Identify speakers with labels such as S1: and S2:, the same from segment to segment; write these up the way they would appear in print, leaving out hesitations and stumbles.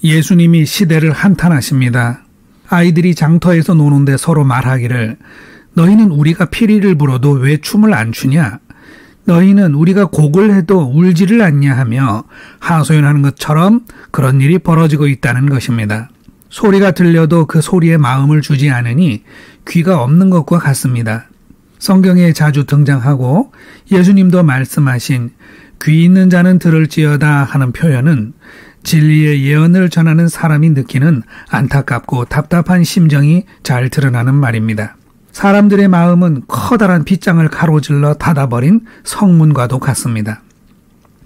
S1: 예수님이 시대를 한탄하십니다. 아이들이 장터에서 노는데 서로 말하기를 너희는 우리가 피리를 불어도 왜 춤을 안 추냐? 너희는 우리가 곡을 해도 울지를 않냐 하며 하소연하는 것처럼 그런 일이 벌어지고 있다는 것입니다. 소리가 들려도 그 소리에 마음을 주지 않으니 귀가 없는 것과 같습니다. 성경에 자주 등장하고 예수님도 말씀하신 귀 있는 자는 들을지어다 하는 표현은 진리의 예언을 전하는 사람이 느끼는 안타깝고 답답한 심정이 잘 드러나는 말입니다. 사람들의 마음은 커다란 빗장을 가로질러 닫아버린 성문과도 같습니다.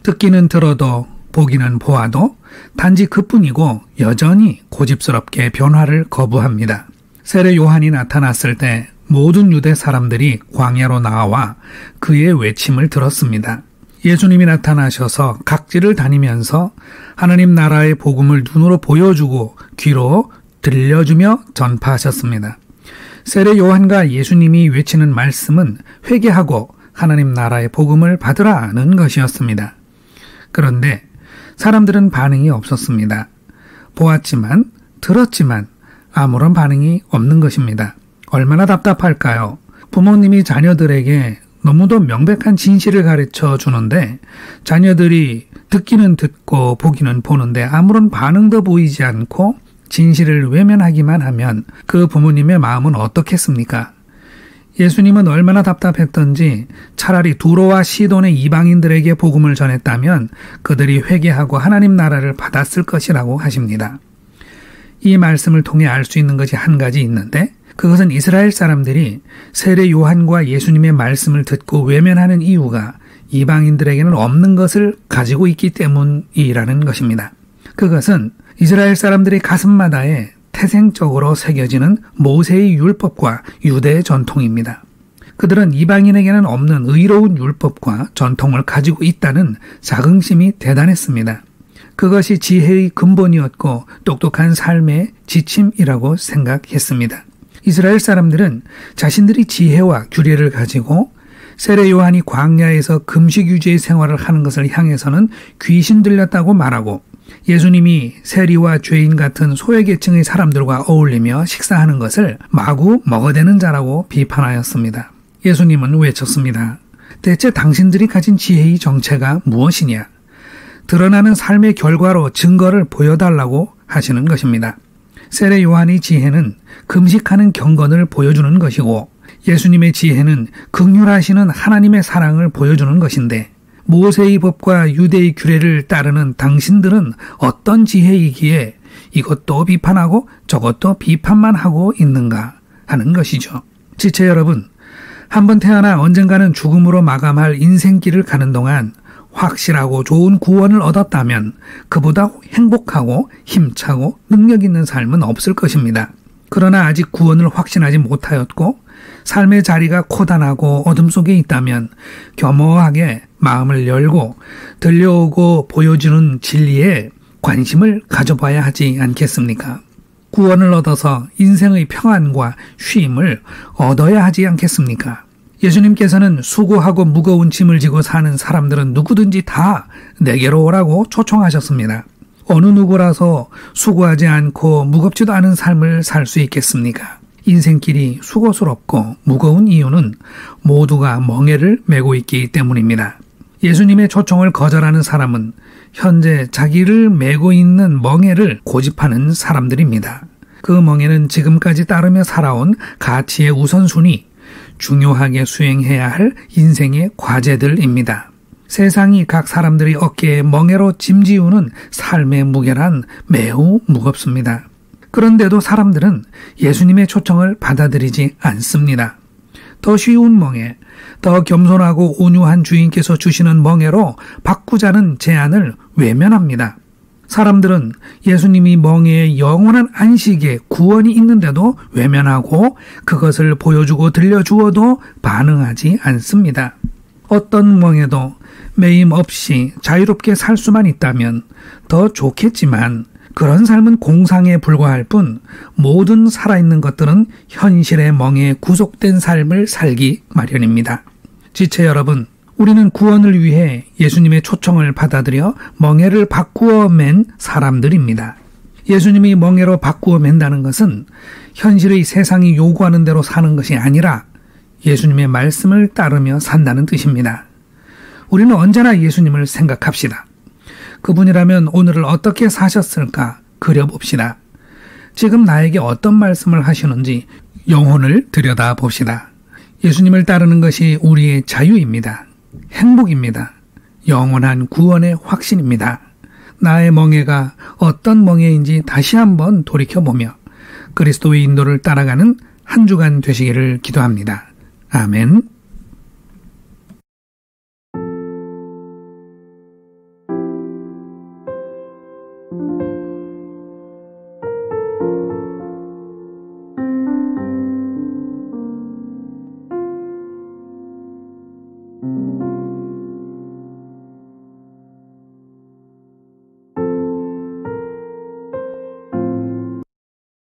S1: 듣기는 들어도 보기는 보아도 단지 그뿐이고 여전히 고집스럽게 변화를 거부합니다. 세례 요한이 나타났을 때 모든 유대 사람들이 광야로 나와 그의 외침을 들었습니다. 예수님이 나타나셔서 각지를 다니면서 하나님 나라의 복음을 눈으로 보여주고 귀로 들려주며 전파하셨습니다. 세례 요한과 예수님이 외치는 말씀은 회개하고 하나님 나라의 복음을 받으라는 것이었습니다. 그런데 사람들은 반응이 없었습니다. 보았지만 들었지만 아무런 반응이 없는 것입니다. 얼마나 답답할까요? 부모님이 자녀들에게 너무도 명백한 진실을 가르쳐 주는데 자녀들이 듣기는 듣고 보기는 보는데 아무런 반응도 보이지 않고 진실을 외면하기만 하면 그 부모님의 마음은 어떻겠습니까? 예수님은 얼마나 답답했던지 차라리 두로와 시돈의 이방인들에게 복음을 전했다면 그들이 회개하고 하나님 나라를 받았을 것이라고 하십니다. 이 말씀을 통해 알 수 있는 것이 한 가지 있는데 그것은 이스라엘 사람들이 세례 요한과 예수님의 말씀을 듣고 외면하는 이유가 이방인들에게는 없는 것을 가지고 있기 때문이라는 것입니다. 그것은 이스라엘 사람들의 가슴마다에 태생적으로 새겨지는 모세의 율법과 유대의 전통입니다. 그들은 이방인에게는 없는 의로운 율법과 전통을 가지고 있다는 자긍심이 대단했습니다. 그것이 지혜의 근본이었고 똑똑한 삶의 지침이라고 생각했습니다. 이스라엘 사람들은 자신들이 지혜와 규례를 가지고 세례 요한이 광야에서 금식 유지의 생활을 하는 것을 향해서는 귀신 들렸다고 말하고 예수님이 세리와 죄인 같은 소외계층의 사람들과 어울리며 식사하는 것을 마구 먹어대는 자라고 비판하였습니다. 예수님은 외쳤습니다. 대체 당신들이 가진 지혜의 정체가 무엇이냐? 드러나는 삶의 결과로 증거를 보여달라고 하시는 것입니다. 세례 요한의 지혜는 금식하는 경건을 보여주는 것이고 예수님의 지혜는 긍휼하시는 하나님의 사랑을 보여주는 것인데 모세의 법과 유대의 규례를 따르는 당신들은 어떤 지혜이기에 이것도 비판하고 저것도 비판만 하고 있는가 하는 것이죠. 지체 여러분, 한번 태어나 언젠가는 죽음으로 마감할 인생길을 가는 동안 확실하고 좋은 구원을 얻었다면 그보다 행복하고 힘차고 능력 있는 삶은 없을 것입니다. 그러나 아직 구원을 확신하지 못하였고 삶의 자리가 고단하고 어둠 속에 있다면 겸허하게 마음을 열고 들려오고 보여주는 진리에 관심을 가져봐야 하지 않겠습니까? 구원을 얻어서 인생의 평안과 쉼을 얻어야 하지 않겠습니까? 예수님께서는 수고하고 무거운 짐을 지고 사는 사람들은 누구든지 다 내게로 오라고 초청하셨습니다. 어느 누구라서 수고하지 않고 무겁지도 않은 삶을 살 수 있겠습니까? 인생길이 수고스럽고 무거운 이유는 모두가 멍에를 메고 있기 때문입니다. 예수님의 초청을 거절하는 사람은 현재 자기를 메고 있는 멍에를 고집하는 사람들입니다. 그 멍에는 지금까지 따르며 살아온 가치의 우선순위, 중요하게 수행해야 할 인생의 과제들입니다. 세상이 각 사람들의 어깨에 멍에로 짐지우는 삶의 무게란 매우 무겁습니다. 그런데도 사람들은 예수님의 초청을 받아들이지 않습니다. 더 쉬운 멍에, 더 겸손하고 온유한 주인께서 주시는 멍에로 바꾸자는 제안을 외면합니다. 사람들은 예수님이 멍에의 영원한 안식에 구원이 있는데도 외면하고 그것을 보여주고 들려주어도 반응하지 않습니다. 어떤 멍에도 매임 없이 자유롭게 살 수만 있다면 더 좋겠지만 그런 삶은 공상에 불과할 뿐 모든 살아있는 것들은 현실의 멍에 구속된 삶을 살기 마련입니다. 지체 여러분, 우리는 구원을 위해 예수님의 초청을 받아들여 멍에를 바꾸어 맨 사람들입니다. 예수님이 멍에로 바꾸어 맨다는 것은 현실의 세상이 요구하는 대로 사는 것이 아니라 예수님의 말씀을 따르며 산다는 뜻입니다. 우리는 언제나 예수님을 생각합시다. 그분이라면 오늘을 어떻게 사셨을까 그려봅시다. 지금 나에게 어떤 말씀을 하시는지 영혼을 들여다봅시다. 예수님을 따르는 것이 우리의 자유입니다. 행복입니다. 영원한 구원의 확신입니다. 나의 멍에가 어떤 멍에인지 다시 한번 돌이켜보며 그리스도의 인도를 따라가는 한 주간 되시기를 기도합니다. 아멘.